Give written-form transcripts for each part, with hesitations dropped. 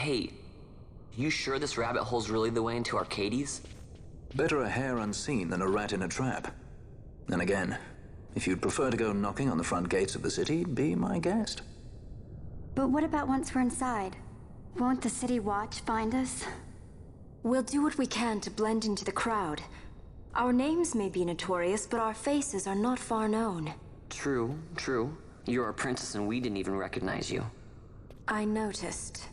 Hey, you sure this rabbit hole's really the way into Archades? Better a hare unseen than a rat in a trap. And again, if you'd prefer to go knocking on the front gates of the city, be my guest. But what about once we're inside? Won't the city watch find us? We'll do what we can to blend into the crowd. Our names may be notorious, but our faces are not far known. True, true. You're a princess and we didn't even recognize you. I noticed.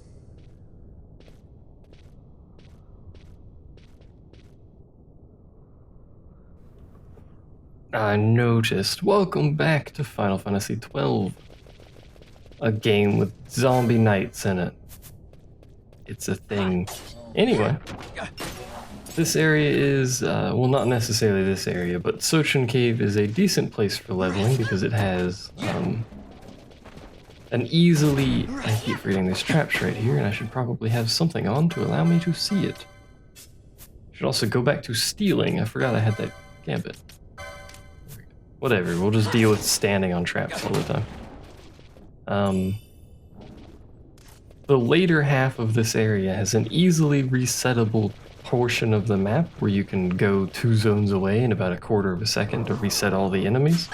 Welcome back to Final Fantasy XII. A game with zombie knights in it. It's a thing. Anyway, this area is, well, not necessarily this area, but Sochen Cave is a decent place for leveling because it has an easily... I keep forgetting there's traps right here, and I should probably have something on to allow me to see it. Should also go back to stealing. I forgot I had that gambit. Whatever, we'll just deal with standing on traps all the time. The later half of this area has an easily resettable portion of the map where you can go 2 zones away in about a quarter of a second to reset all the enemies,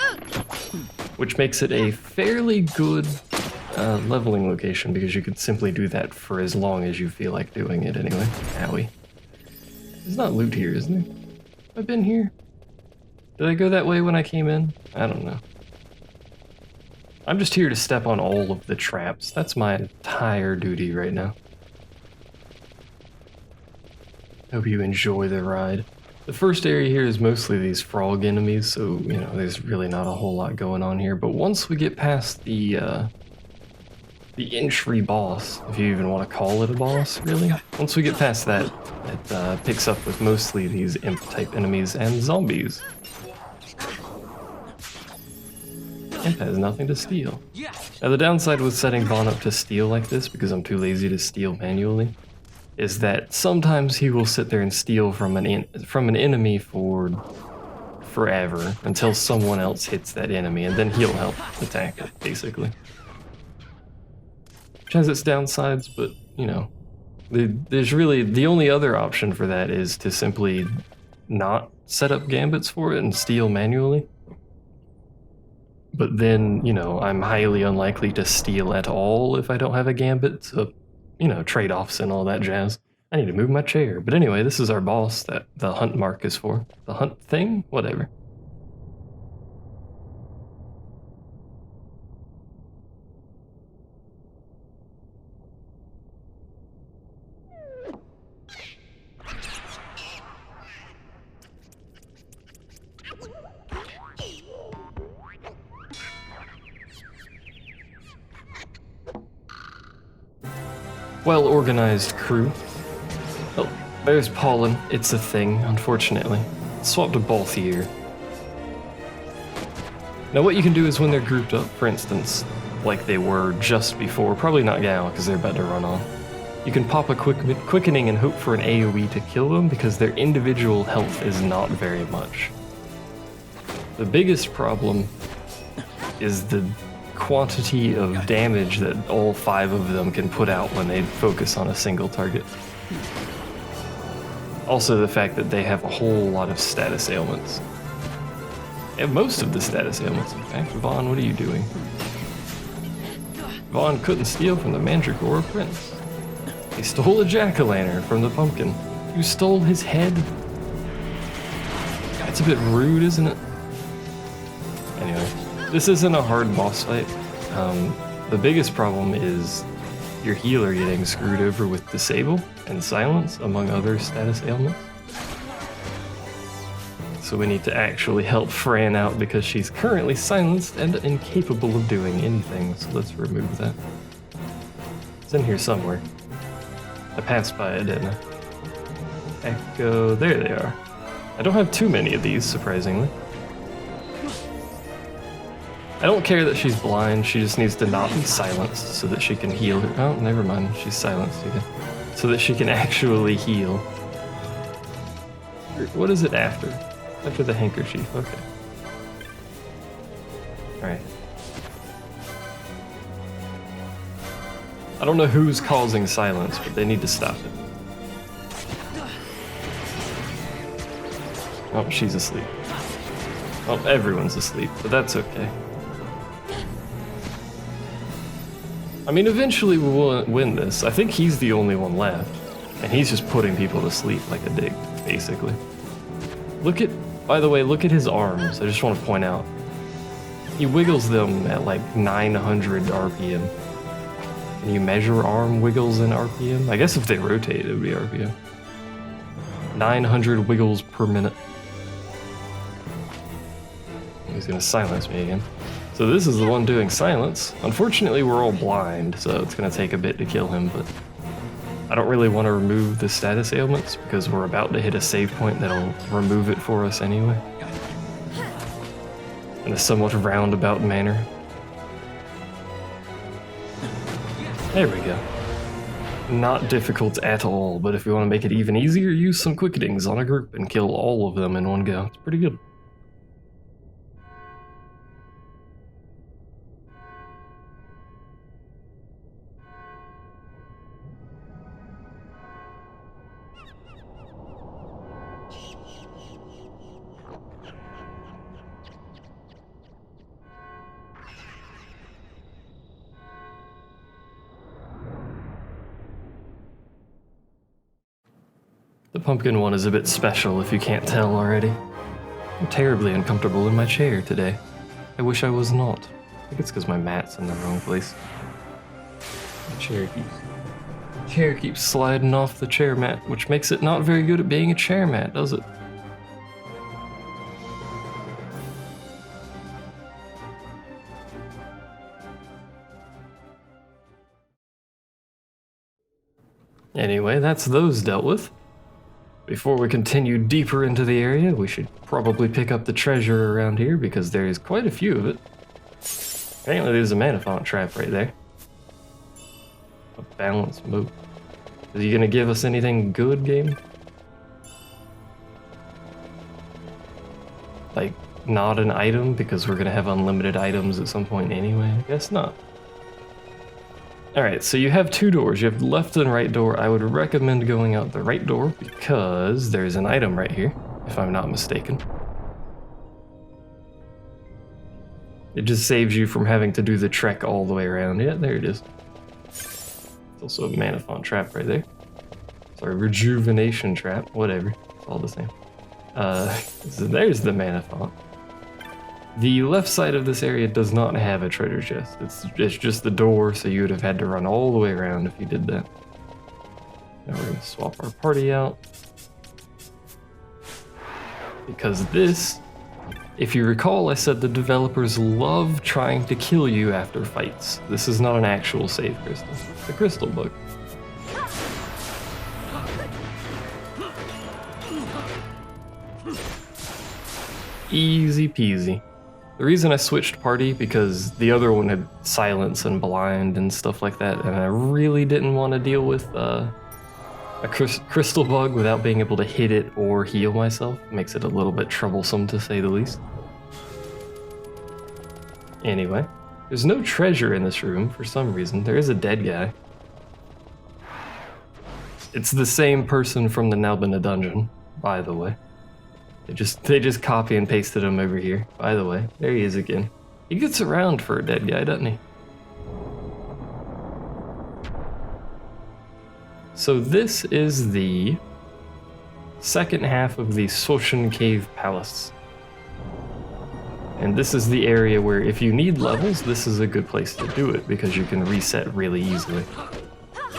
which makes it a fairly good leveling location because you could simply do that for as long as you feel like doing it anyway. Owie. There's not loot here, is there? Have I been here? Did I go that way when I came in? I don't know. I'm just here to step on all of the traps. That's my entire duty right now. Hope you enjoy the ride. The first area here is mostly these frog enemies, so, you know, there's really not a whole lot going on here. But once we get past the entry boss, if you even want to call it a boss, really. Once we get past that, it picks up with mostly these imp-type enemies and zombies. Imp has nothing to steal. Now the downside with setting Vaughn up to steal like this, because I'm too lazy to steal manually, is that sometimes he will sit there and steal from an enemy for forever until someone else hits that enemy, and then he'll help attack it, basically. Which has its downsides, but, you know, there's really, the only other option for that is to simply not set up gambits for it and steal manually. But then, you know, I'm highly unlikely to steal at all if I don't have a gambit, so, you know, trade-offs and all that jazz. I need to move my chair. But anyway, this is our boss that the hunt mark is for. The hunt thing? Whatever. Well-organized crew. Oh, there's pollen. It's a thing, unfortunately. Swapped a both here. Now what you can do is when they're grouped up, for instance, like they were just before, probably not now because they're about to run off, you can pop a quickening and hope for an AoE to kill them because their individual health is not very much. The biggest problem is the quantity of damage that all 5 of them can put out when they focus on a single target. Also the fact that they have a whole lot of status ailments. They have most of the status ailments, in fact. Vaughn, what are you doing? Vaughn couldn't steal from the Mandragora prince. He stole a jack-o'-lantern from the pumpkin. You stole his head? That's a bit rude, isn't it? Anyway. This isn't a hard boss fight. The biggest problem is your healer getting screwed over with Disable and Silence, among other status ailments. So we need to actually help Fran out because she's currently silenced and incapable of doing anything, so let's remove that. It's in here somewhere. I passed by it, didn't I? Echo, there they are. I don't have too many of these, surprisingly. I don't care that she's blind, she just needs to not be silenced so that she can heal her. Oh, never mind, she's silenced again. So that she can actually heal. What is it after? After the handkerchief, okay. Alright. I don't know who's causing silence, but they need to stop it. Oh, she's asleep. Well, everyone's asleep, but that's okay. I mean, eventually we'll win this. I think he's the only one left. And he's just putting people to sleep like a dick, basically. By the way, look at his arms. I just want to point out. He wiggles them at like 900 RPM. Can you measure arm wiggles in RPM? I guess if they rotate, it would be RPM. 900 wiggles per minute. He's gonna silence me again. So this is the one doing silence. Unfortunately, we're all blind, so it's gonna take a bit to kill him, but I don't really want to remove the status ailments because we're about to hit a save point that'll remove it for us anyway. In a somewhat roundabout manner. There we go. Not difficult at all, but if you want to make it even easier, use some quicketings on a group and kill all of them in one go. It's pretty good. The pumpkin one is a bit special if you can't tell already. I'm terribly uncomfortable in my chair today. I wish I was not. I think it's because my mat's in the wrong place. The chair keeps sliding off the chair mat, which makes it not very good at being a chair mat, does it? Anyway, that's those dealt with. Before we continue deeper into the area, we should probably pick up the treasure around here because there is quite a few of it. Apparently there's a mana font trap right there. A balanced move. Is he gonna give us anything good, game? Like, not an item because we're gonna have unlimited items at some point anyway? I guess not. Alright, so you have two doors. You have the left and right door. I would recommend going out the right door because there's an item right here, if I'm not mistaken. It just saves you from having to do the trek all the way around. Yeah, there it is. It's also a mana font trap right there. Sorry, rejuvenation trap, whatever. It's all the same. So there's the mana font. The left side of this area does not have a treasure chest. It's just the door, so you would have had to run all the way around if you did that. Now we're going to swap our party out. Because this, if you recall, I said the developers love trying to kill you after fights. This is not an actual save crystal. It's a crystal bug. Easy peasy. The reason I switched party because the other one had silence and blind and stuff like that, and I really didn't want to deal with a crystal bug without being able to hit it or heal myself. It makes it a little bit troublesome to say the least. Anyway, there's no treasure in this room for some reason. There is a dead guy. It's the same person from the Nalbina dungeon, by the way. They just copy and pasted him over here. By the way, there he is again. He gets around for a dead guy, doesn't he? So this is the second half of the Sochen Cave Palace. And this is the area where if you need levels, this is a good place to do it because you can reset really easily.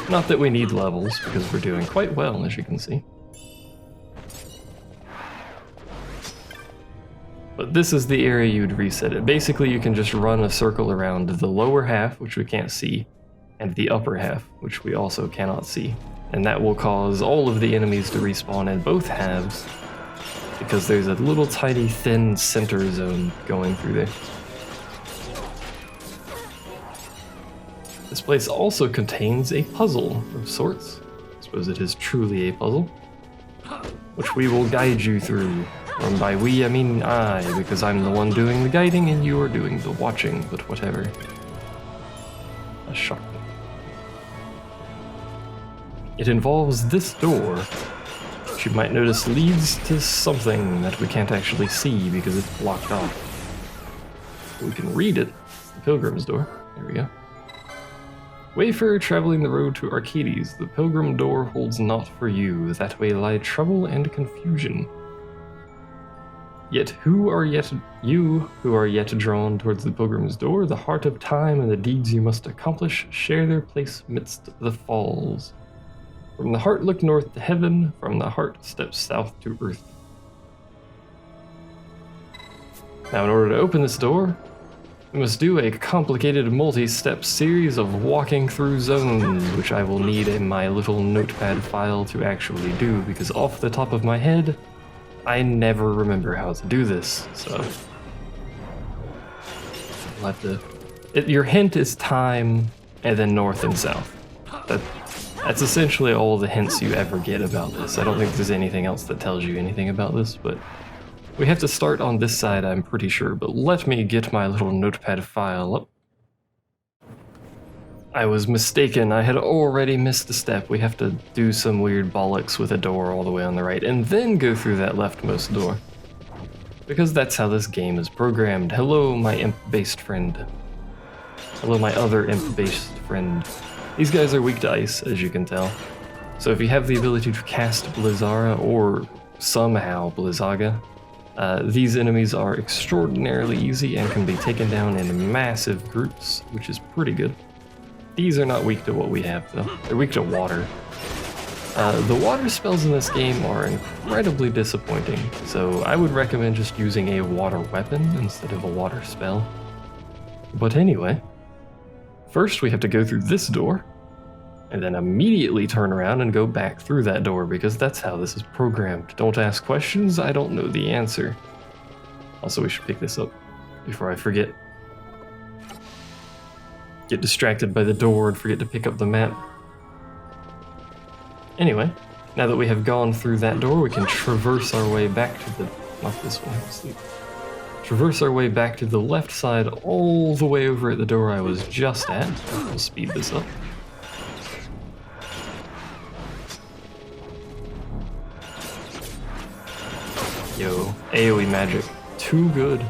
Not that we need levels because we're doing quite well, as you can see. But this is the area you'd reset it. Basically, you can just run a circle around the lower half, which we can't see, and the upper half, which we also cannot see. And that will cause all of the enemies to respawn in both halves, because there's a little tiny thin center zone going through there. This place also contains a puzzle of sorts. I suppose it is truly a puzzle, which we will guide you through. And by we, I mean I, because I'm the one doing the guiding and you are doing the watching, but whatever. A shotgun. It involves this door, which you might notice leads to something that we can't actually see because it's blocked off. We can read it. It's the Pilgrim's door. There we go. Wayfarer traveling the road to Archades, the Pilgrim door holds naught for you. That way lie trouble and confusion. Yet you who are yet drawn towards the Pilgrim's door, the heart of time and the deeds you must accomplish share their place midst the falls. From the heart look north to heaven, from the heart step south to earth. Now in order to open this door, we must do a complicated multi-step series of walking through zones, which I will need in my little notepad file to actually do, because off the top of my head, I never remember how to do this, so I'll have to... your hint is time, and then north and south. That's essentially all the hints you ever get about this. I don't think there's anything else that tells you anything about this, but we have to start on this side, I'm pretty sure, but let me get my little notepad file up. I was mistaken, I had already missed a step. We have to do some weird bollocks with a door all the way on the right, and then go through that leftmost door. Because that's how this game is programmed. Hello, my imp-based friend. Hello, my other imp-based friend. These guys are weak to ice, as you can tell. So if you have the ability to cast Blizzara, or somehow Blizzaga, these enemies are extraordinarily easy and can be taken down in massive groups, which is pretty good. These are not weak to what we have, though. They're weak to water. The water spells in this game are incredibly disappointing, so I would recommend just using a water weapon instead of a water spell. But anyway, first we have to go through this door, and then immediately turn around and go back through that door, because that's how this is programmed. Don't ask questions, I don't know the answer. Also, we should pick this up before I forget. Get distracted by the door and forget to pick up the map. Anyway, now that we have gone through that door, we can traverse our way back to the... not this way, traverse our way back to the left side all the way over at the door I was just at. We'll speed this up. Yo, AoE magic. Too good.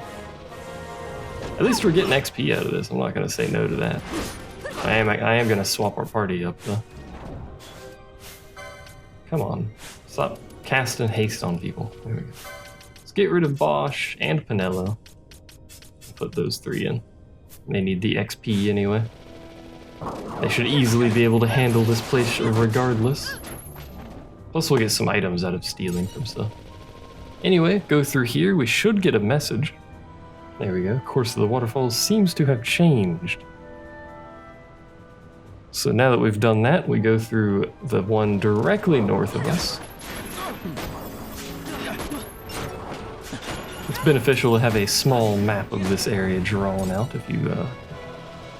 At least we're getting XP out of this. I'm not going to say no to that. I am going to swap our party up, though. Come on. Stop casting haste on people. There we go. Let's get rid of Bosch and Pinello. Put those three in. They need the XP anyway. They should easily be able to handle this place regardless. Plus we'll get some items out of stealing from stuff. Anyway, go through here. We should get a message. There we go. Course of the waterfalls seems to have changed. So now that we've done that, we go through the one directly north of us. It's beneficial to have a small map of this area drawn out if you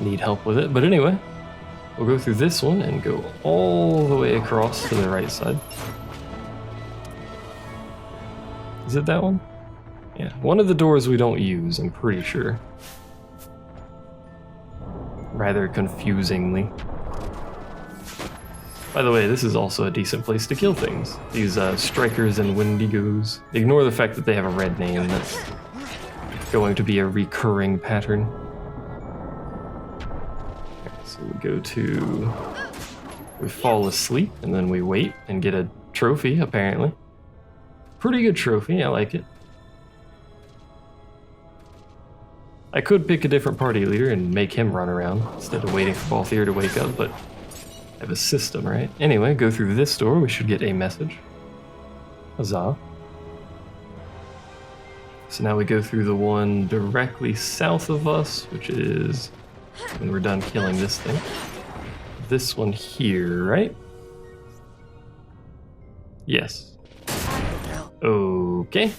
need help with it. But anyway, we'll go through this one and go all the way across to the right side. Is it that one? Yeah, one of the doors we don't use, I'm pretty sure. Rather confusingly. By the way, this is also a decent place to kill things. These strikers and wendigos. Ignore the fact that they have a red name. That's going to be a recurring pattern. Okay, so we go to... we fall asleep, and then we wait and get a trophy, apparently. Pretty good trophy, I like it. I could pick a different party leader and make him run around instead of waiting for Balthier to wake up, but I have a system, right? Anyway, go through this door, we should get a message. Huzzah. So now we go through the one directly south of us, which is when we're done killing this thing. This one here, right? Yes. Okay.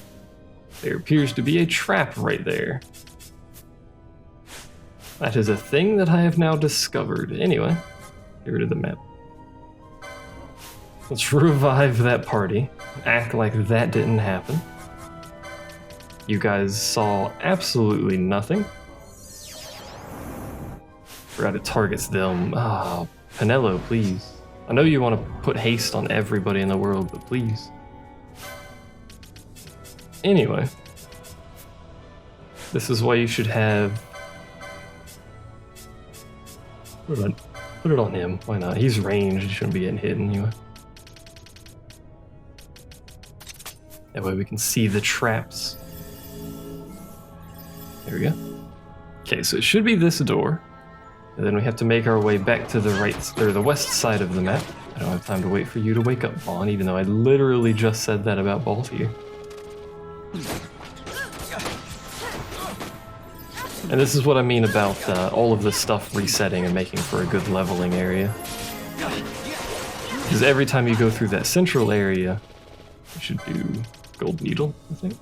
There appears to be a trap right there. That is a thing that I have now discovered. Anyway, get rid of the map. Let's revive that party. Act like that didn't happen. You guys saw absolutely nothing. Forgot it targets them. Ah, Pinello, please. I know you want to put haste on everybody in the world, but please. Anyway. This is why you should have... Put it on him. Why not? He's ranged. He shouldn't be getting hit anyway. That way we can see the traps. There we go. Okay, so it should be this door. And then we have to make our way back to the right, or the west side of the map. I don't have time to wait for you to wake up, Vaughn, even though I literally just said that about both of you. And this is what I mean about all of this stuff resetting and making for a good leveling area. Because every time you go through that central area, you should do gold needle, I think.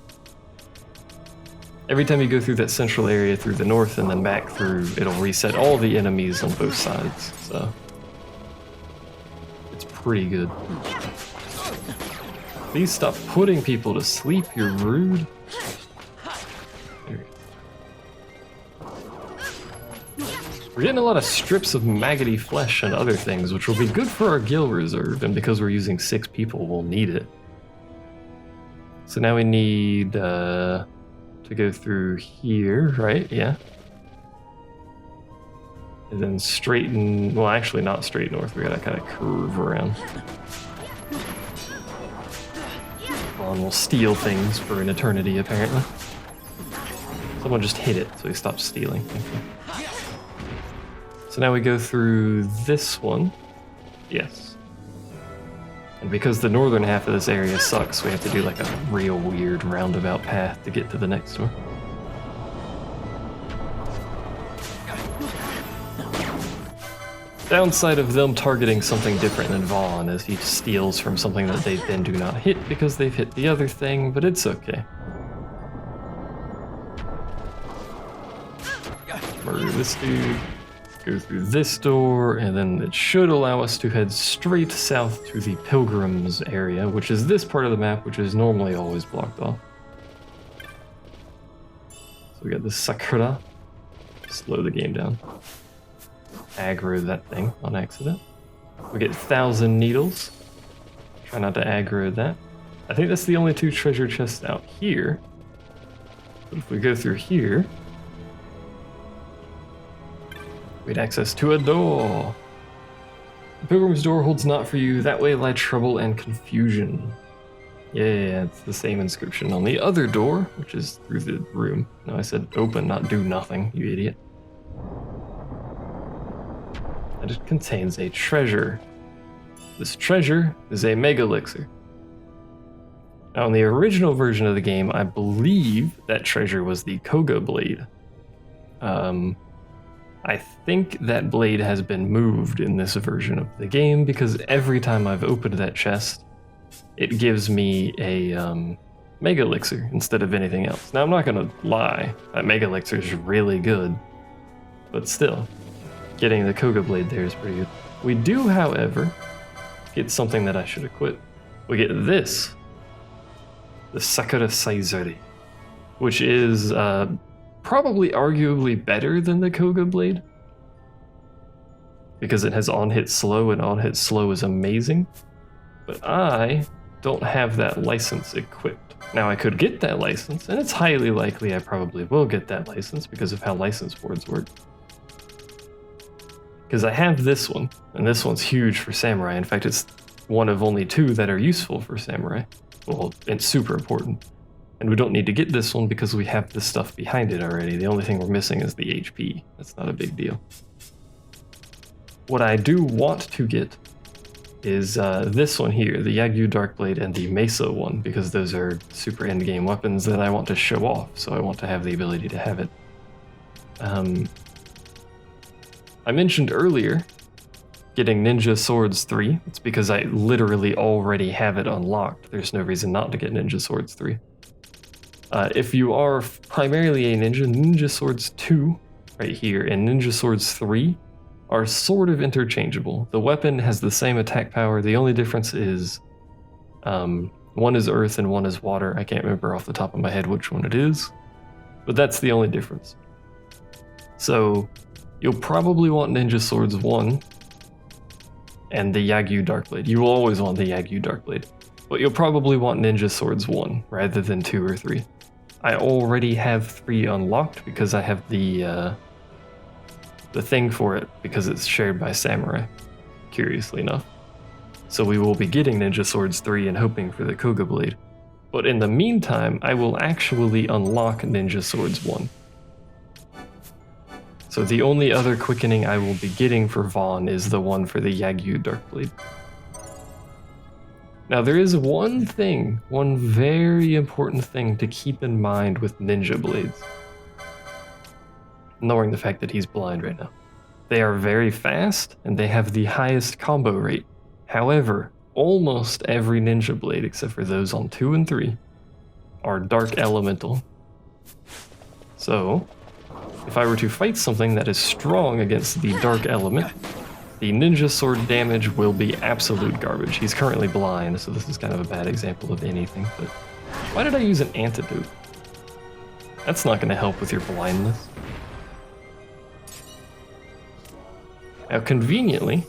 Every time you go through that central area through the north and then back through, it'll reset all the enemies on both sides, so it's pretty good. Please stop putting people to sleep, you're rude. We're getting a lot of strips of maggoty flesh and other things, which will be good for our gil reserve, and because we're using 6 people, we'll need it. So now we need to go through here, right? Yeah. And then straighten, well, actually not straight north, we gotta kind of curve around. And we'll steal things for an eternity, apparently. Someone just hit it, so he stopped stealing. Thank you. So now we go through this one. Yes. And because the northern half of this area sucks, we have to do like a real weird roundabout path to get to the next one. Downside of them targeting something different than Vaughn is he steals from something that they then do not hit because they've hit the other thing, but it's okay. Murder this dude. Go through this door, and then it should allow us to head straight south to the Pilgrims area, which is this part of the map, which is normally always blocked off. So we got the Sakura. Slow the game down. Aggro that thing on accident. We get 1,000 needles. Try not to aggro that. I think that's the only 2 treasure chests out here. But if we go through here, we get access to a door. The Pilgrim's door holds not for you. That way lie trouble and confusion. Yeah, it's the same inscription on the other door, which is through the room. No, I said open, not do nothing, you idiot. And it contains a treasure. This treasure is a mega elixir. Now, in the original version of the game, I believe that treasure was the Koga blade. I think that blade has been moved in this version of the game because every time I've opened that chest, it gives me a mega elixir instead of anything else. Now, I'm not gonna lie, that mega elixir is really good, but still, getting the Koga blade there is pretty good. We do, however, get something that I should equip. We get this, the Sakura Saizuri, which is probably arguably better than the Koga blade because it has on-hit slow, and on-hit slow is amazing, but I don't have that license equipped. Now I could get that license, and it's highly likely I probably will get that license because of how license boards work. Because I have this one, and this one's huge for samurai. In fact, it's one of only 2 that are useful for samurai. Well, it's super important. And we don't need to get this one because we have this stuff behind it already. The only thing we're missing is the HP. That's not a big deal. What I do want to get is this one here, the Yagyu Darkblade and the Mesa one, because those are super endgame weapons that I want to show off, so I want to have the ability to have it. I mentioned earlier getting Ninja Swords 3. It's because I literally already have it unlocked. There's no reason not to get Ninja Swords 3. If you are primarily a ninja, Ninja Swords 2 right here and Ninja Swords 3 are sort of interchangeable. The weapon has the same attack power. The only difference is one is earth and one is water. I can't remember off the top of my head which one it is, but that's the only difference. So you'll probably want Ninja Swords 1 and the Yagyu Darkblade. You will always want the Yagyu Darkblade, but you'll probably want Ninja Swords 1 rather than 2 or 3. I already have 3 unlocked because I have the thing for it because it's shared by Samurai, curiously enough. So we will be getting Ninja Swords 3 and hoping for the Koga Blade. But in the meantime, I will actually unlock Ninja Swords 1. So the only other quickening I will be getting for Vaughn is the one for the Yagyu Darkblade. Now there is one very important thing to keep in mind with Ninja Blades. Ignoring the fact that he's blind right now. They are very fast, and they have the highest combo rate. However, almost every Ninja Blade, except for those on 2 and 3, are Dark Elemental. So, if I were to fight something that is strong against the Dark Element, the Ninja Sword damage will be absolute garbage. He's currently blind, so this is kind of a bad example of anything, but why did I use an antidote? That's not going to help with your blindness. Now, conveniently,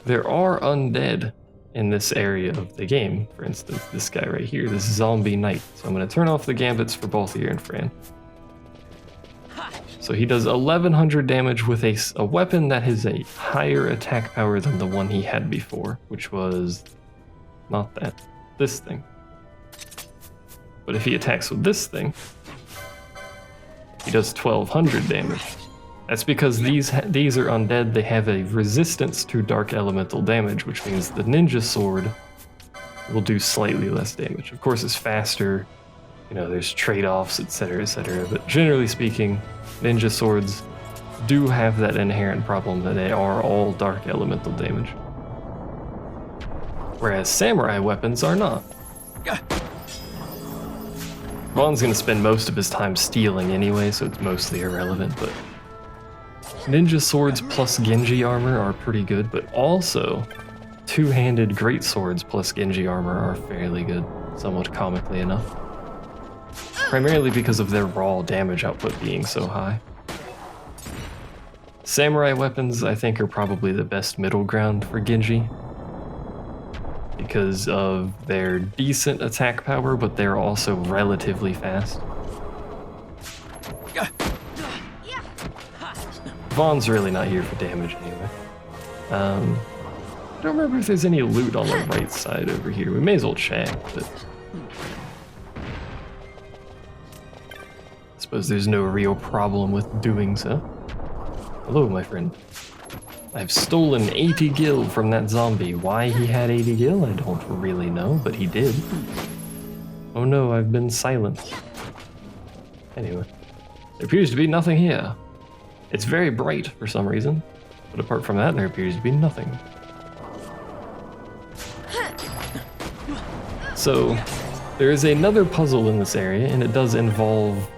there are undead in this area of the game. For instance, this guy right here, this zombie knight. So I'm going to turn off the gambits for both Balthier and Fran. So he does 1100 damage with a weapon that has a higher attack power than the one he had before, which was not that, this thing. But if he attacks with this thing, he does 1200 damage. That's because these are undead. They have a resistance to dark elemental damage, which means the ninja sword will do slightly less damage. Of course, it's faster. You know, there's trade-offs, etc., etc. But generally speaking, ninja swords do have that inherent problem that they are all dark elemental damage. Whereas samurai weapons are not. Vaughn's gonna spend most of his time stealing anyway, so it's mostly irrelevant, but ninja swords plus Genji armor are pretty good, but also two-handed great swords plus Genji armor are fairly good, somewhat comically enough. Primarily because of their raw damage output being so high. Samurai weapons, I think, are probably the best middle ground for Genji, because of their decent attack power, but they're also relatively fast. Vaughn's really not here for damage anyway. I don't remember if there's any loot on the right side over here. We may as well check, but I suppose there's no real problem with doing so. Hello, my friend. I've stolen 80 gil from that zombie. Why he had 80 gil, I don't really know, but he did. Oh no, I've been silenced. Anyway, there appears to be nothing here. It's very bright for some reason, but apart from that, there appears to be nothing. So, there is another puzzle in this area, and it does involve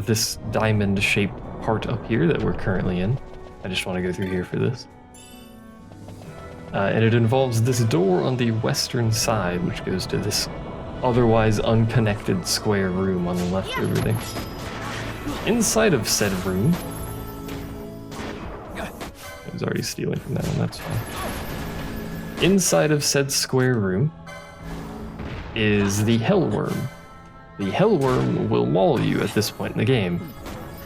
this diamond-shaped part up here that we're currently in. I just want to go through here for this. And it involves this door on the western side, which goes to this otherwise unconnected square room on the left over there. Inside of said room, I was already stealing from that one, that's fine. Inside of said square room is the Hellworm. The Hellworm will maul you at this point in the game.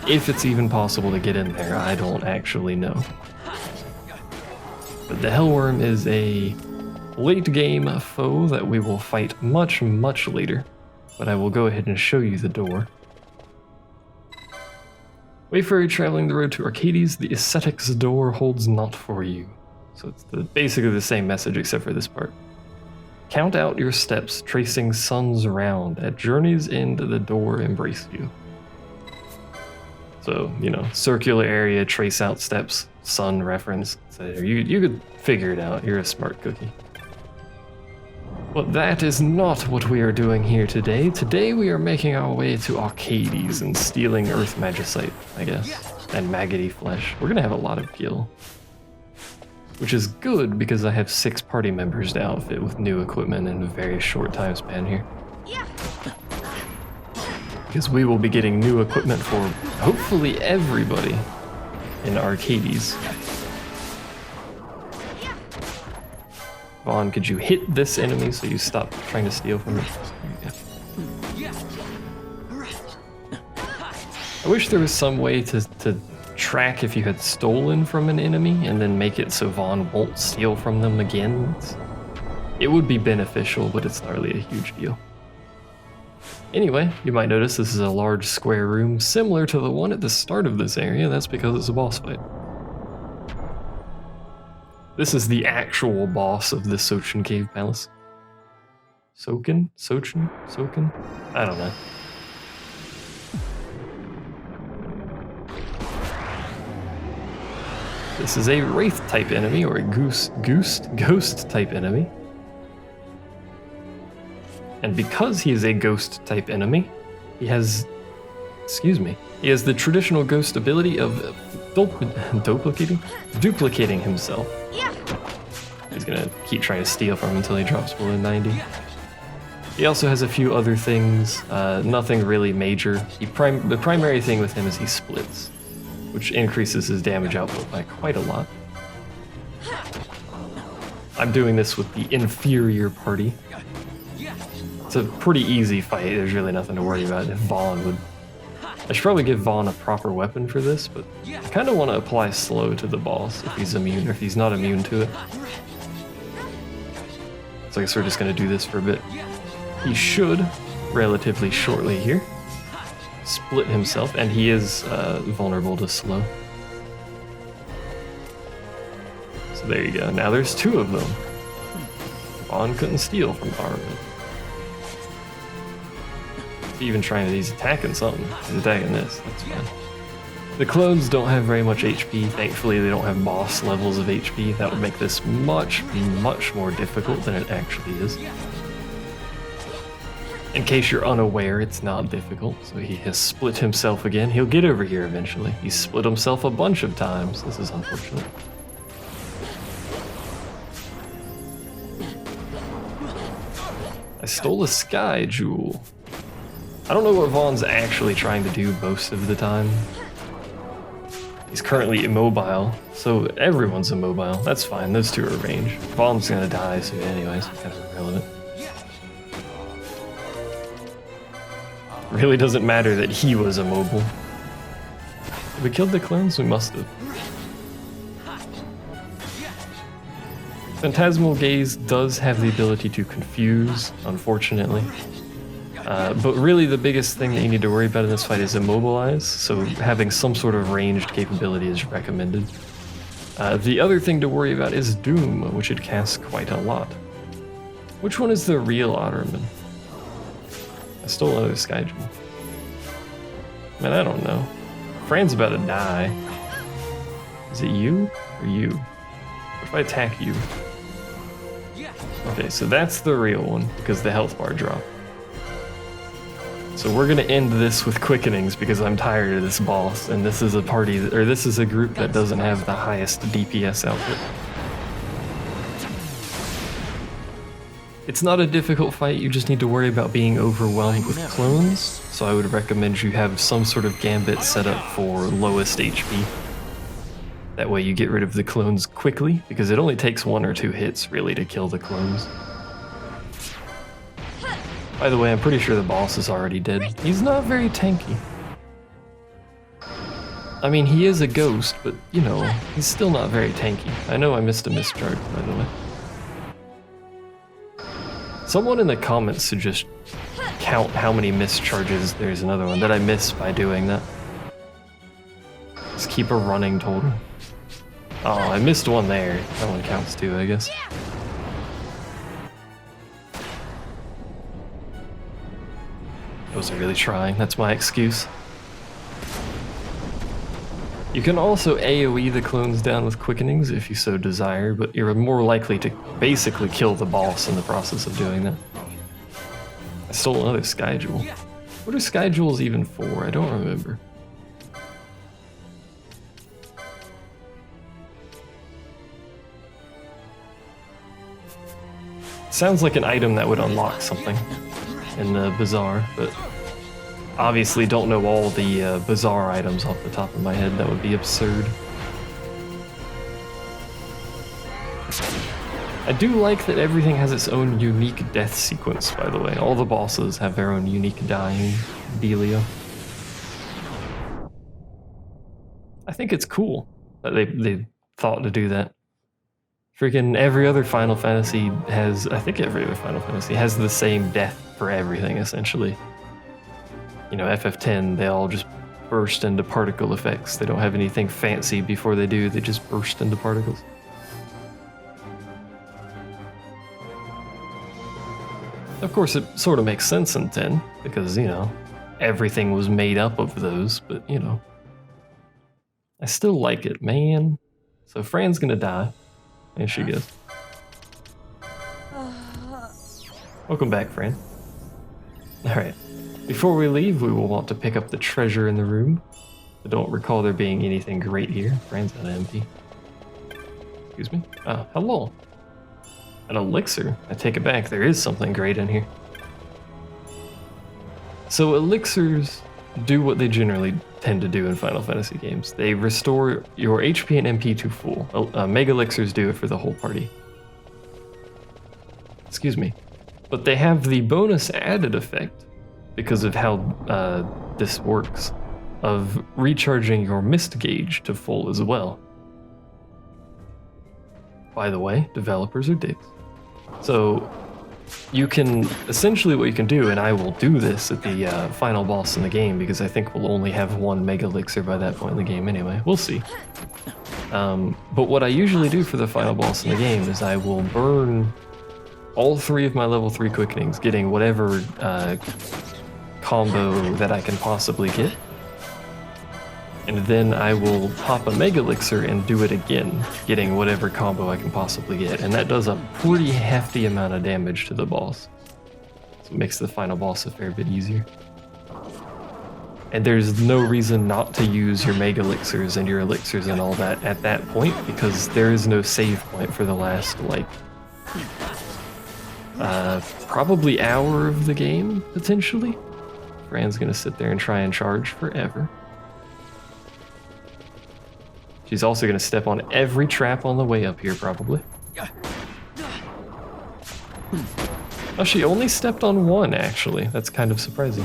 If it's even possible to get in there, I don't actually know. But the Hellworm is a late game foe that we will fight much, much later. But I will go ahead and show you the door. Wayfarer traveling the road to Archades, the ascetics door holds not for you. So it's basically the same message except for this part. Count out your steps, tracing suns around. At journey's end, the door embrace you. So, you know, circular area, trace out steps, sun reference. So you could figure it out. You're a smart cookie. But that is not what we are doing here today. Today we are making our way to Archades and stealing Earth Magicite, I guess, and maggoty flesh. We're gonna have a lot of gil, which is good because I have 6 party members to outfit with new equipment in a very short time span here. Because we will be getting new equipment for hopefully everybody in Archades. Vaughn, could you hit this enemy so you stop trying to steal from it? There you go. I wish there was some way to track if you had stolen from an enemy and then make it so Vaughn won't steal from them again. It would be beneficial, but it's not really a huge deal. Anyway, you might notice this is a large square room similar to the one at the start of this area. That's because it's a boss fight. This is the actual boss of the Sochen Cave Palace. Sochen? Sochen? Sochen? I don't know. This is a Wraith type enemy, or a Ghost type enemy. And because he is a Ghost type enemy, he has the traditional Ghost ability of duplicating himself. He's gonna keep trying to steal from him until he drops below 90. He also has a few other things, nothing really major. The primary thing with him is he splits, which increases his damage output by quite a lot. I'm doing this with the inferior party. It's a pretty easy fight, there's really nothing to worry about. If Vaughn would... I should probably give Vaughn a proper weapon for this, but I kind of want to apply slow to the boss if he's immune, or if he's not immune to it. So I guess we're just going to do this for a bit. He should, relatively shortly here, split himself, and he is vulnerable to slow. So there you go. Now there's two of them. Vaughn couldn't steal from Archades. Even trying to, he's attacking something. He's attacking this. That's fine. The clones don't have very much HP. Thankfully, they don't have boss levels of HP. That would make this much, much more difficult than it actually is. In case you're unaware, it's not difficult. So he has split himself again. He'll get over here eventually. He's split himself a bunch of times. This is unfortunate. I stole a sky jewel. I don't know what Vaughn's actually trying to do most of the time. He's currently immobile, so everyone's immobile. That's fine, those two are ranged. Vaughn's gonna die soon anyways, kind of irrelevant. Really doesn't matter that he was immobile. Have we killed the clones? We must have. Phantasmal Gaze does have the ability to confuse, unfortunately. But really the biggest thing that you need to worry about in this fight is immobilize, so having some sort of ranged capability is recommended. The other thing to worry about is Doom, which it casts quite a lot. Which one is the real Otterman? I stole another sky jewel. Man, I don't know. Fran's about to die. Is it you or you? What if I attack you? Okay, so that's the real one because the health bar dropped. So we're gonna end this with quickenings because I'm tired of this boss, and this is a party, this is a group that doesn't have the highest DPS output. It's not a difficult fight, you just need to worry about being overwhelmed with clones, so I would recommend you have some sort of gambit set up for lowest HP. That way you get rid of the clones quickly, because it only takes 1 or 2 hits really to kill the clones. By the way, I'm pretty sure the boss is already dead. He's not very tanky. I mean, he is a ghost, but, you know, he's still not very tanky. I know I missed a mischarge, by the way. Someone in the comments should just count how many mischarges. There's another one that I missed by doing that. Just keep a running total. Oh, I missed one there. That one counts too, I guess. I wasn't really trying, that's my excuse. You can also AoE the clones down with quickenings if you so desire, but you're more likely to basically kill the boss in the process of doing that. I stole another sky jewel. What are sky jewels even for? I don't remember. Sounds like an item that would unlock something in the bazaar, but obviously don't know all the bazaar items off the top of my head. That would be absurd. I do like that everything has its own unique death sequence, by the way. All the bosses have their own unique dying dealio. I think it's cool that they thought to do that. Freaking every other Final Fantasy has, I think every other Final Fantasy has the same death for everything, essentially. You know, FF10, they all just burst into particle effects. They don't have anything fancy before they do, they just burst into particles. Of course, it sort of makes sense in 10, because, you know, everything was made up of those, but, you know. I still like it, man. So Fran's gonna die. There she goes. Welcome back, Fran. Alright. Before we leave, we will want to pick up the treasure in the room. I don't recall there being anything great here. Fran's out of MP. Excuse me? Ah, hello. An elixir. I take it back. There is something great in here. So elixirs do what they generally tend to do in Final Fantasy games. They restore your HP and MP to full. Mega elixirs do it for the whole party. Excuse me. But they have the bonus added effect, because of how this works, of recharging your mist gauge to full as well. By the way, developers are dicks. So you can, essentially what you can do, and I will do this at the final boss in the game, because I think we'll only have one Mega Elixir by that point in the game anyway. We'll see. But what I usually do for the final boss in the game is I will burn all 3 of my level 3 quickenings, getting whatever combo that I can possibly get. And then I will pop a Mega Elixir and do it again, getting whatever combo I can possibly get. And that does a pretty hefty amount of damage to the boss. So it makes the final boss a fair bit easier. And there's no reason not to use your Mega Elixirs and your Elixirs and all that at that point, because there is no save point for the last, like, probably hour of the game, potentially. Fran's gonna sit there and try and charge forever. She's also going to step on every trap on the way up here, probably. Oh, she only stepped on 1, actually. That's kind of surprising.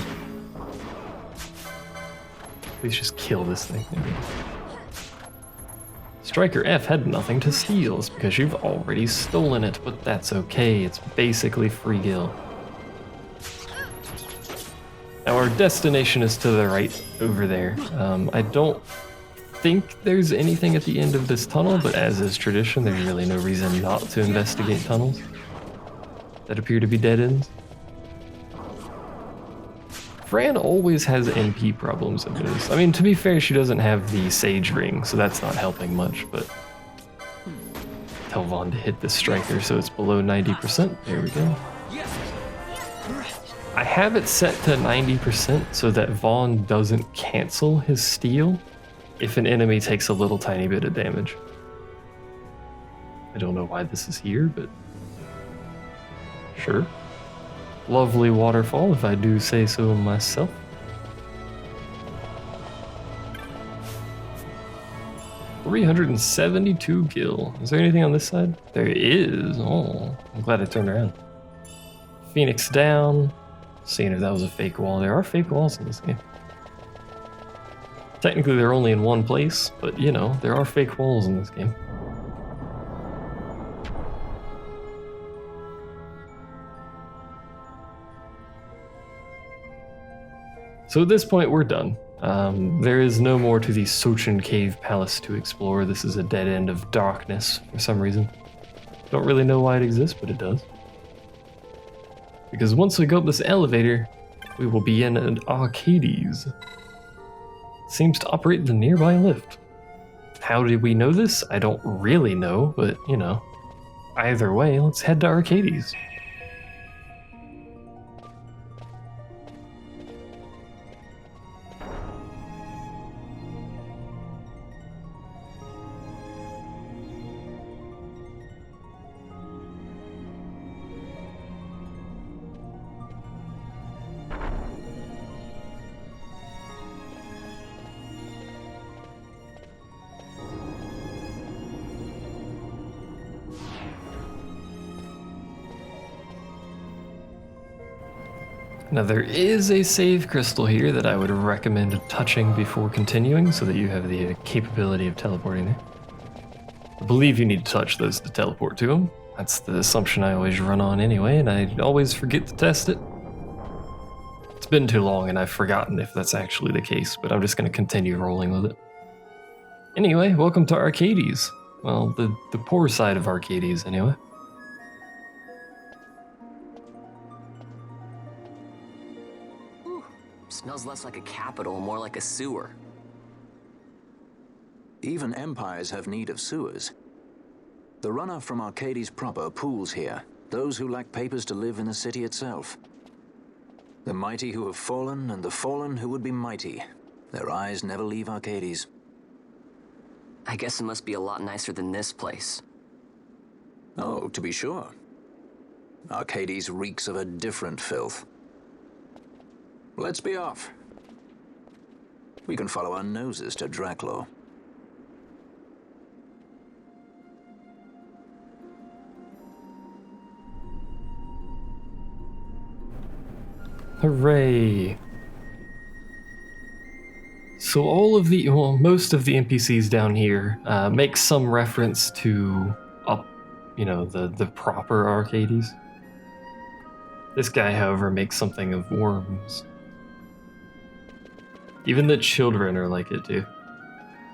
Please just kill this thing. Striker F had nothing to steal. It's because you've already stolen it, but that's okay. It's basically free gil. Now, our destination is to the right over there. I don't think there's anything at the end of this tunnel, but as is tradition, there's really no reason not to investigate tunnels that appear to be dead ends. Fran always has MP problems, I've noticed. I mean, to be fair, she doesn't have the Sage Ring, so that's not helping much, but tell Vaughn to hit this striker so it's below 90%. There we go. I have it set to 90% so that Vaughn doesn't cancel his steal if an enemy takes a little tiny bit of damage. I don't know why this is here, but sure. Lovely waterfall, if I do say so myself. $372 gil. Is there anything on this side? There is. Oh, I'm glad I turned around. Phoenix down. Seeing if that was a fake wall. There are fake walls in this game. Technically, they're only in one place, but, you know, there are fake walls in this game. So at this point, we're done. There is no more to the Sochen Cave Palace to explore. This is a dead end of darkness for some reason. Don't really know why it exists, but it does. Because once we go up this elevator, we will be in an Archades. Seems to operate the nearby lift. How did we know this? I don't really know, but, you know. Either way, let's head to Archades. Now there is a save crystal here that I would recommend touching before continuing so that you have the capability of teleporting there. I believe you need to touch those to teleport to them. That's the assumption I always run on anyway, and I always forget to test it. It's been too long and I've forgotten if that's actually the case, but I'm just going to continue rolling with it. Anyway, welcome to Archades. Well, the poor side of Archades anyway. Smells less like a capital, more like a sewer. Even empires have need of sewers. The runoff from Archades proper pools here, those who lack papers to live in the city itself. The mighty who have fallen, and the fallen who would be mighty. Their eyes never leave Archades. I guess it must be a lot nicer than this place. Oh, to be sure. Archades reeks of a different filth. Let's be off. We can follow our noses to Draclo. Hooray! So all of the, well, most of the NPCs down here make some reference to the proper Archades. This guy, however, makes something of worms. Even the children are like it too.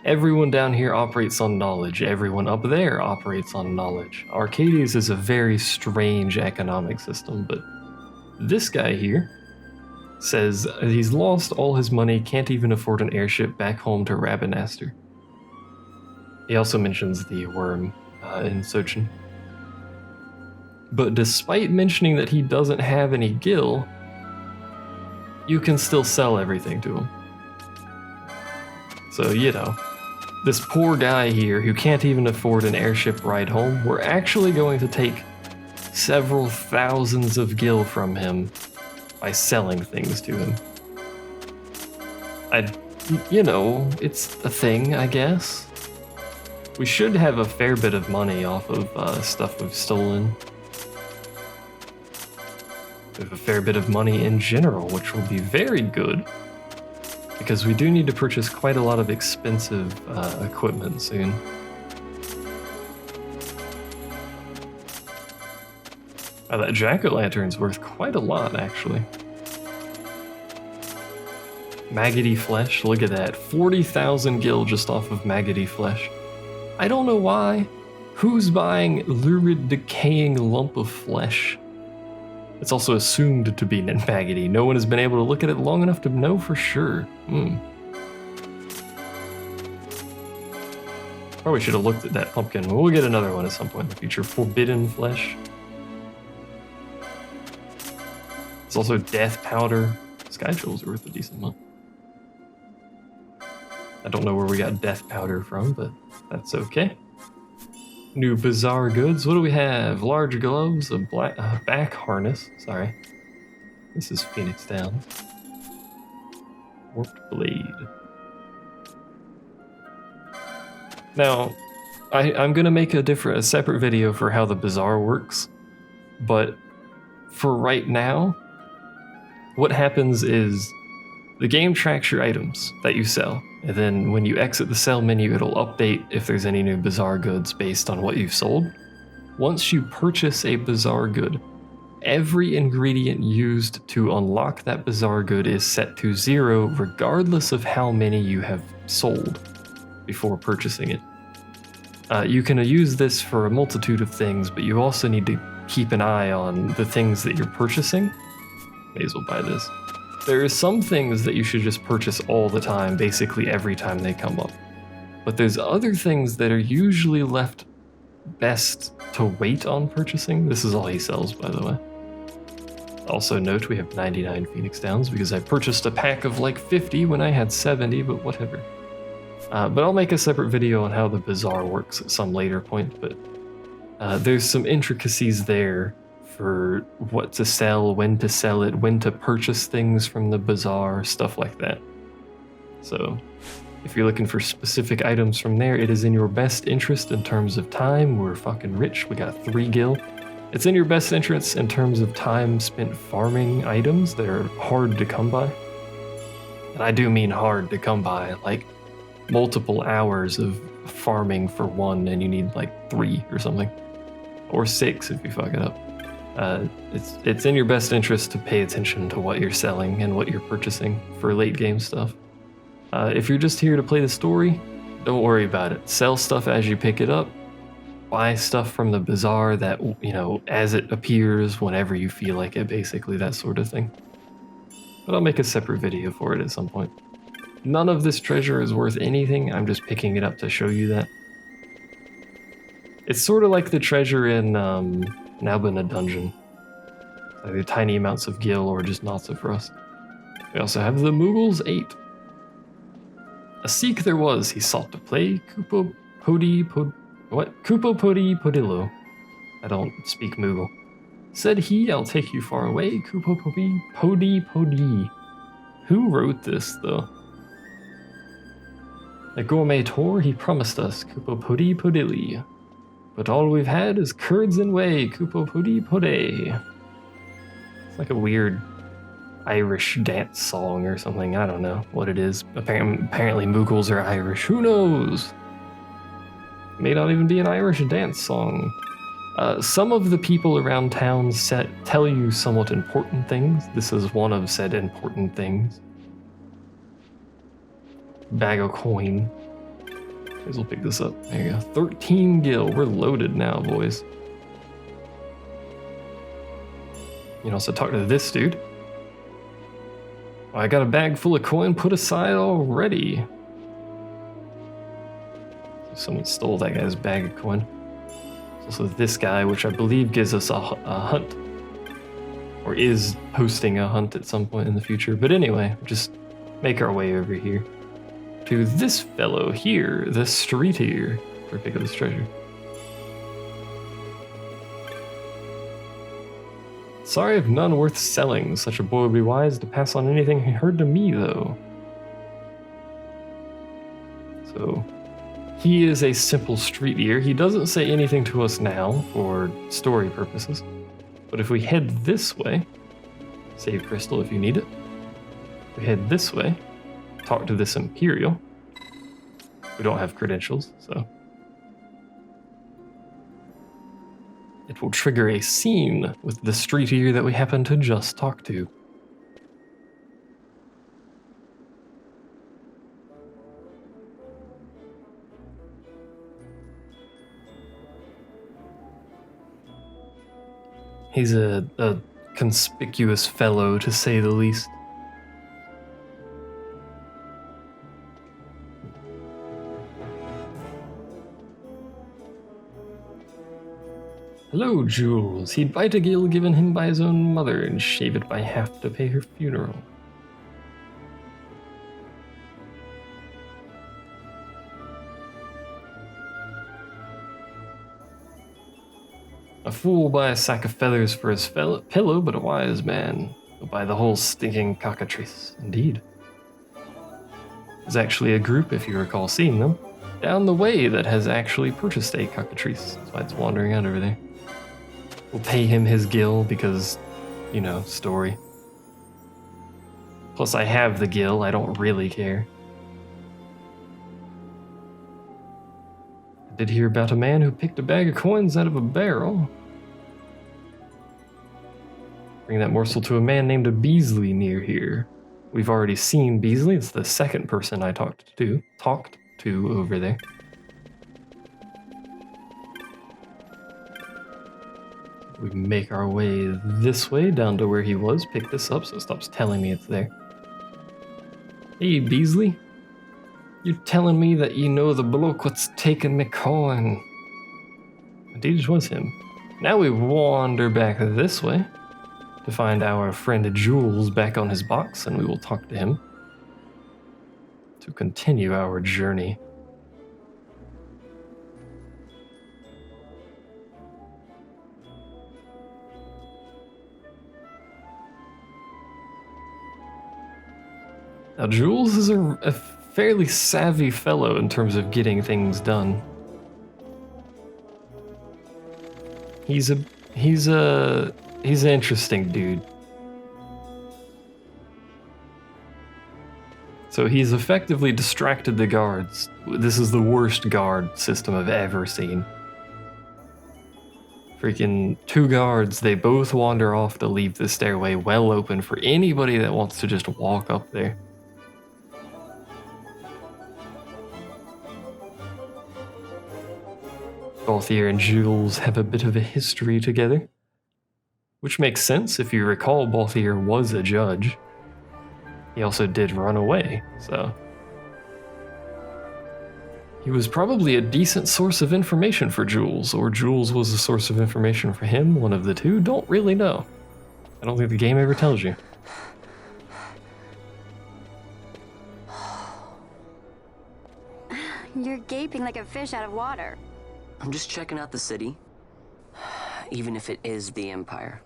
Everyone down here operates on knowledge. Everyone up there operates on knowledge. Archades is a very strange economic system, but this guy here says he's lost all his money, can't even afford an airship back home to Rabanastre. He also mentions the worm in Sochen. But despite mentioning that he doesn't have any gil, you can still sell everything to him. So, this poor guy here who can't even afford an airship ride home, we're actually going to take several thousands of gil from him by selling things to him. It's a thing, I guess. We should have a fair bit of money off of stuff we've stolen. We have a fair bit of money in general, which will be very good, because we do need to purchase quite a lot of expensive equipment soon. That jack-o'-lantern's worth quite a lot, actually. Maggoty flesh, look at that. 40,000 gil just off of maggoty flesh. I don't know why. Who's buying lurid, decaying lump of flesh? It's also assumed to be maggoty. No one has been able to look at it long enough to know for sure. Probably should have looked at that pumpkin. We'll get another one at some point in the future. Forbidden flesh. It's also death powder. Sky jewels are worth a decent amount. I don't know where we got death powder from, but that's okay. New bizarre goods. What do we have? Large gloves, a back harness. Sorry. This is Phoenix Down. Warped blade. Now, I'm gonna make a separate video for how the bazaar works, but for right now, what happens is the game tracks your items that you sell, and then when you exit the sell menu, it'll update if there's any new bazaar goods based on what you've sold. Once you purchase a bazaar good, every ingredient used to unlock that bazaar good is set to 0 regardless of how many you have sold before purchasing it. You can use this for a multitude of things, but you also need to keep an eye on the things that you're purchasing. May as well buy this. There are some things that you should just purchase all the time, basically every time they come up. But there's other things that are usually left best to wait on purchasing. This is all he sells, by the way. Also note we have 99 Phoenix Downs because I purchased a pack of like 50 when I had 70, but whatever. But I'll make a separate video on how the bazaar works at some later point, but there's some intricacies there for what to sell, when to sell it, when to purchase things from the bazaar, stuff like that. So if you're looking for specific items from there, it is in your best interest in terms of time. We're fucking rich. We got 3 gil. It's in your best interest in terms of time spent farming items that are hard to come by. And I do mean hard to come by, like multiple hours of farming for one and you need like 3 or something. Or 6 if you fuck it up. It's in your best interest to pay attention to what you're selling and what you're purchasing for late game stuff. If you're just here to play the story, don't worry about it. Sell stuff as you pick it up. Buy stuff from the bazaar that, you know, as it appears, whenever you feel like it, basically, that sort of thing. But I'll make a separate video for it at some point. None of this treasure is worth anything, I'm just picking it up to show you that. It's sort of like the treasure in Nalbina Dungeon. Either tiny amounts of gil or just knots of rust. We also have the Moogle's 8. A Sikh there was, he sought to play Kupo Podi Podillo. I don't speak Moogle. Said he, I'll take you far away, Kupo Podi Podi. Who wrote this, though? A gourmet tour he promised us, Kupo Podi Podilli. But all we've had is curds and whey, Kupo Podi Pode. It's like a weird Irish dance song or something. I don't know what it is. Apparently Moogles are Irish. Who knows? May not even be an Irish dance song. Some of the people around town tell you somewhat important things. This is one of said important things. Bag of coin. We'll pick this up. There you go. 13 gil. We're loaded now, boys. You can also talk to this dude. I got a bag full of coin put aside already. Someone stole that guy's bag of coin. There's also this guy, which I believe gives us a hunt. Or is hosting a hunt at some point in the future. But anyway, just make our way over here. To this fellow here, the street here, for pick up this treasure. Sorry of none worth selling. Such a boy would be wise to pass on anything he heard to me, though. So, he is a simple street ear. He doesn't say anything to us now for story purposes. But if we head this way, save crystal if you need it. If we head this way, talk to this Imperial. We don't have credentials, so. It will trigger a scene with the street ear that we happen to just talk to. He's a conspicuous fellow, to say the least. Hello, Jules. He'd bite a gil given him by his own mother and shave it by half to pay her funeral. A fool buy a sack of feathers for his pillow, but a wise man will buy the whole stinking cockatrice. Indeed. There's actually a group, if you recall seeing them, down the way that has actually purchased a cockatrice. That's why it's wandering out over there. We'll pay him his gil because, you know, story. Plus I have the gil, I don't really care. I did hear about a man who picked a bag of coins out of a barrel. Bring that morsel to a man named Beasley near here. We've already seen Beasley, it's the second person I talked to over there. We make our way this way down to where he was, pick this up so it stops telling me it's there. Hey Beasley, you're telling me that you know the bloke what's taken me coin. Indeed it was him. Now we wander back this way to find our friend Jules back on his box, and we will talk to him to continue our journey. Now, Jules is a fairly savvy fellow in terms of getting things done. He's a He's an interesting dude. So he's effectively distracted the guards. This is the worst guard system I've ever seen. Freaking 2 guards, they both wander off to leave the stairway well open for anybody that wants to just walk up there. Balthier and Jules have a bit of a history together, which makes sense. If you recall, Balthier was a judge. He also did run away, so he was probably a decent source of information for Jules, or Jules was a source of information for him, one of the two. Don't really know. I don't think the game ever tells you. You're gaping like a fish out of water. I'm just checking out the city, even if it is the Empire.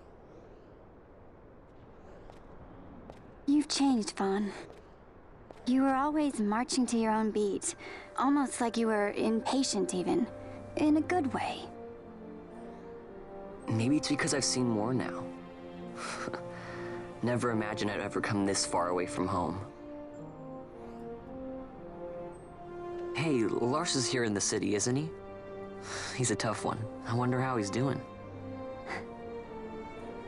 You've changed, Vaughn. You were always marching to your own beat, almost like you were impatient even, in a good way. Maybe it's because I've seen more now. Never imagined I'd ever come this far away from home. Hey, Lars is here in the city, isn't he? He's a tough one. I wonder how he's doing.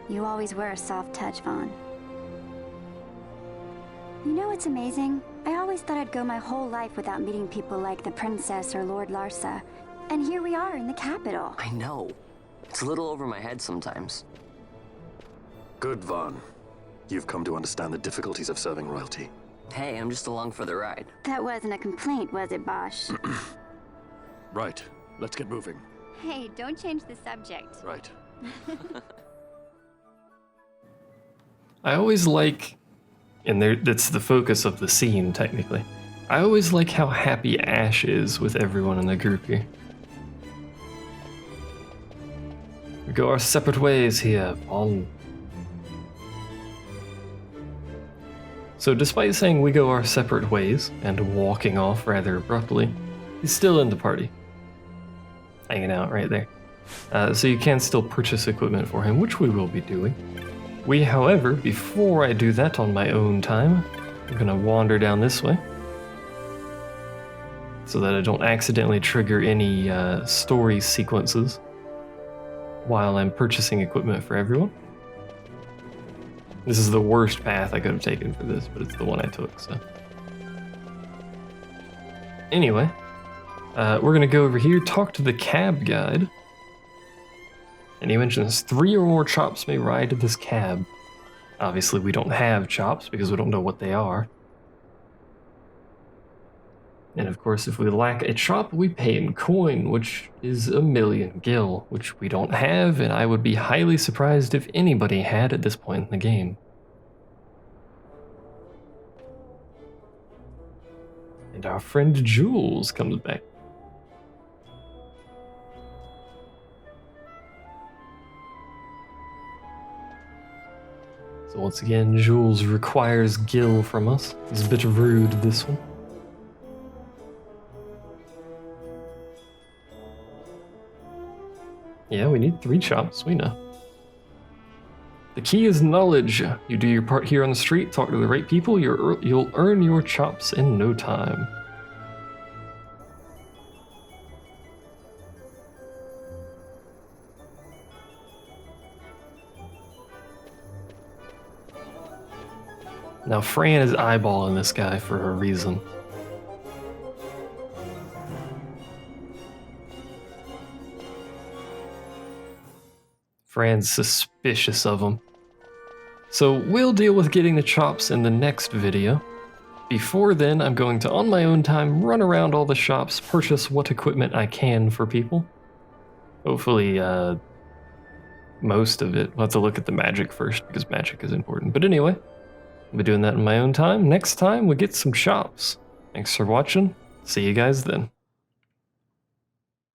You always were a soft touch, Vaughn. You know what's amazing? I always thought I'd go my whole life without meeting people like the Princess or Lord Larsa. And here we are in the capital. I know. It's a little over my head sometimes. Good, Vaughn. You've come to understand the difficulties of serving royalty. Hey, I'm just along for the ride. That wasn't a complaint, was it, Bosch? Right. Let's get moving. Hey, don't change the subject. Right. I always like, and that's the focus of the scene, technically. I always like how happy Ash is with everyone in the group here. We go our separate ways here, Vaughn. So despite saying we go our separate ways, and walking off rather abruptly, he's still in the party. Hanging out right there. So you can still purchase equipment for him, which we will be doing. We, however, before I do that on my own time, I'm gonna wander down this way, so that I don't accidentally trigger any story sequences while I'm purchasing equipment for everyone. This is the worst path I could have taken for this, but it's the one I took, so. Anyway, we're gonna go over here, talk to the cab guide. And he mentions 3 or more chops may ride this cab. Obviously, we don't have chops because we don't know what they are. And of course, if we lack a chop, we pay in coin, which is 1,000,000 gil, which we don't have, and I would be highly surprised if anybody had at this point in the game. And our friend Jules comes back. So once again, Jules requires gil from us. He's a bit rude, this one. Yeah, we need 3 chops, we know. The key is knowledge. You do your part here on the street, talk to the right people, you'll earn your chops in no time. Now, Fran is eyeballing this guy for a reason. Fran's suspicious of him. So we'll deal with getting the chops in the next video. Before then, I'm going to, on my own time, run around all the shops, purchase what equipment I can for people. Hopefully, most of it. We'll have to look at the magic first, because magic is important. But anyway, I'll be doing that in my own time. Next time, we get some chops. Thanks for watching. See you guys then.